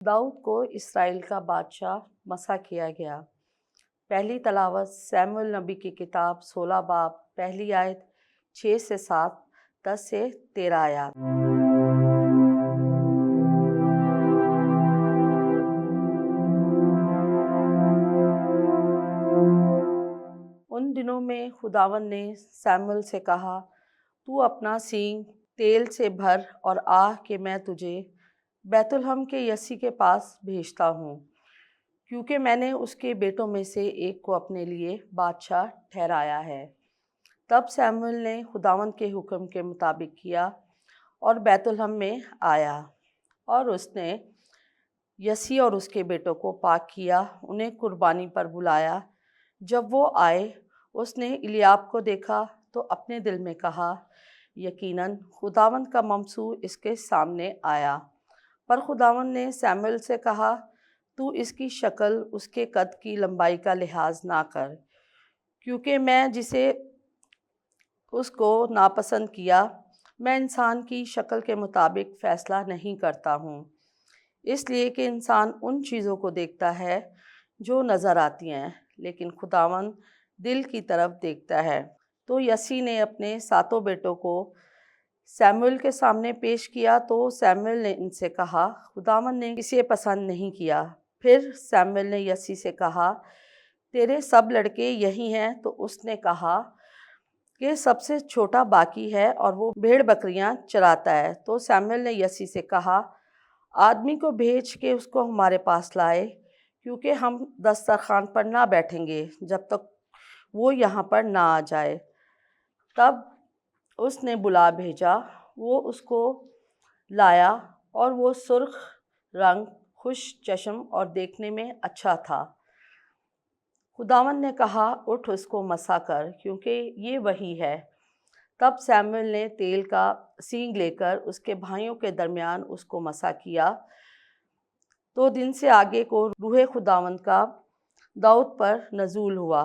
दाऊद को इसराइल का बादशाह मसा किया गया। पहली तलावत सैमुअल नबी की किताब 16 बाब पहली आयत 6 से 7, 10 से 13 आयत। उन दिनों में खुदावंद ने सैमुअल से कहा, तू अपना सींग तेल से भर और आ कि मैं तुझे बैतुलहम के यसी के पास भेजता हूँ, क्योंकि मैंने उसके बेटों में से एक को अपने लिए बादशाह ठहराया है। तब सैमुअल ने खुदावंद के हुक्म के मुताबिक किया और बैतुलहम में आया, और उसने यसी और उसके बेटों को पाक किया, उन्हें कुर्बानी पर बुलाया। जब वो आए, उसने इलियाब को देखा तो अपने दिल में कहा, यकीनन खुदावंद का ममसू इसके सामने आया। पर खुदावंद ने सैमुअल से कहा, तू इसकी शक्ल उसके कद की लंबाई का लिहाज ना कर, क्योंकि मैं जिसे उसको नापसंद किया, मैं इंसान की शक्ल के मुताबिक फ़ैसला नहीं करता हूँ, इसलिए कि इंसान उन चीज़ों को देखता है जो नज़र आती हैं, लेकिन खुदावंद दिल की तरफ देखता है। तो यसी ने अपने 7 बेटों को सैमुअल के सामने पेश किया, तो सैमुअल ने इनसे कहा, खुदावंद ने इसे पसंद नहीं किया। फिर सैमुअल ने यसी से कहा, तेरे सब लड़के यही हैं? तो उसने कहा कि सबसे छोटा बाकी है और वो भेड़ बकरियां चराता है। तो सैमुअल ने यसी से कहा, आदमी को भेज के उसको हमारे पास लाए, क्योंकि हम दस्तरखान पर ना बैठेंगे जब तक वो यहाँ पर ना आ जाए। तब उसने बुला भेजा, वो उसको लाया, और वो सुर्ख रंग, खुश चश्म और देखने में अच्छा था। खुदावंद ने कहा, उठ उसको मसा कर, क्योंकि ये वही है। तब सैमुअल ने तेल का सींग लेकर उसके भाइयों के दरमियान उसको मसा किया। तो दिन से आगे को रूहे खुदावंद का दाऊद पर नज़ूल हुआ।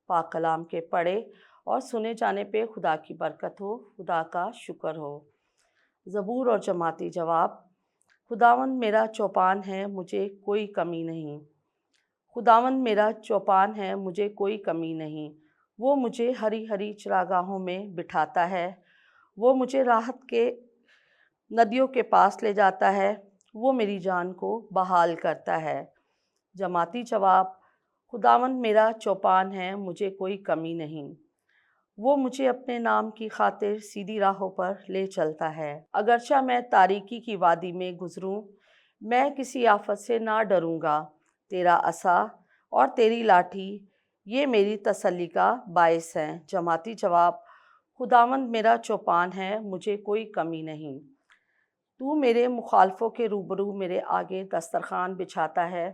पाक कलाम के पढ़े और सुने जाने पे खुदा की बरकत हो, खुदा का शुक्र हो। ज़बूर और जमाती जवाब। खुदावंद मेरा चौपान है, मुझे कोई कमी नहीं। खुदावंद मेरा चौपान है, मुझे कोई कमी नहीं। वो मुझे हरी हरी चरागाहों में बिठाता है, वो मुझे राहत के नदियों के पास ले जाता है, वो मेरी जान को बहाल करता है। जमाती जवाब। खुदावंद मेरा चौपान है, मुझे कोई कमी नहीं। वो मुझे अपने नाम की खातिर सीधी राहों पर ले चलता है। अगरचा मैं तारीकी की वादी में गुजरूं, मैं किसी आफत से ना डरूंगा। तेरा असा और तेरी लाठी ये मेरी तसल्ली का बायस हैं। जमाती जवाब। खुदावंद मेरा चौपान है, मुझे कोई कमी नहीं। तू मेरे मुखालफों के रूबरू मेरे आगे दस्तरखान बिछाता है,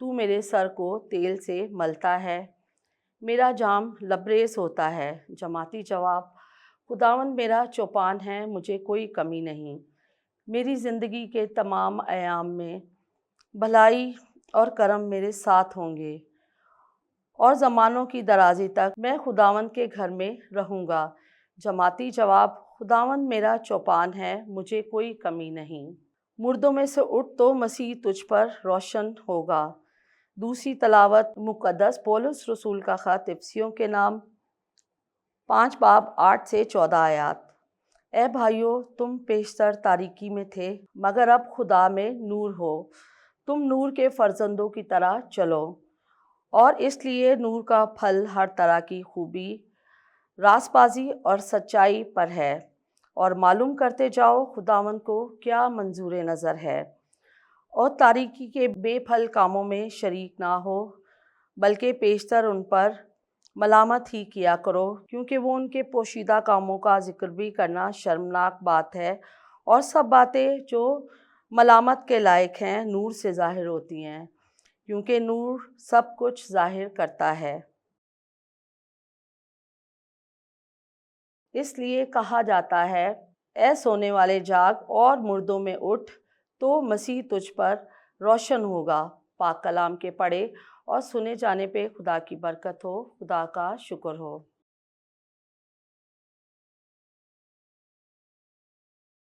तू मेरे सर को तेल से मलता है, मेरा जाम लबरेज होता है। जमाती जवाब। खुदावंद मेरा चौपान है, मुझे कोई कमी नहीं। मेरी ज़िंदगी के तमाम अयाम में भलाई और करम मेरे साथ होंगे, और ज़मानों की दराज़ी तक मैं खुदावंद के घर में रहूँगा। जमाती जवाब। खुदावंद मेरा चौपान है, मुझे कोई कमी नहीं। मुर्दों में से उठ तो मसीह तुझ पर रोशन होगा। दूसरी तलावत मुक़द्दस पौलुस रसूल का ख़त इफिसियों के नाम 5 बाब 8 से 14 आयत। ए भाइयों, तुम पेशतर तारीकी में थे, मगर अब खुदा में नूर हो। तुम नूर के फर्जंदों की तरह चलो, और इसलिए नूर का फल हर तरह की खूबी, रासबाजी और सच्चाई पर है, और मालूम करते जाओ खुदावंद को क्या मंजूर नज़र है। और तारीकी के बेफल कामों में शरीक ना हो, बल्कि पेशतर उन पर मलामत ही किया करो, क्योंकि वो उनके पोशीदा कामों का जिक्र भी करना शर्मनाक बात है, और सब बातें जो मलामत के लायक हैं नूर से ज़ाहिर होती हैं, क्योंकि नूर सब कुछ ज़ाहिर करता है। इसलिए कहा जाता है, ए सोने वाले जाग और मुर्दों में उठ, तो मसीह तुझ पर रोशन होगा। पाक कलाम के पढ़े और सुने जाने पे खुदा की बरकत हो, खुदा का शुक्र हो।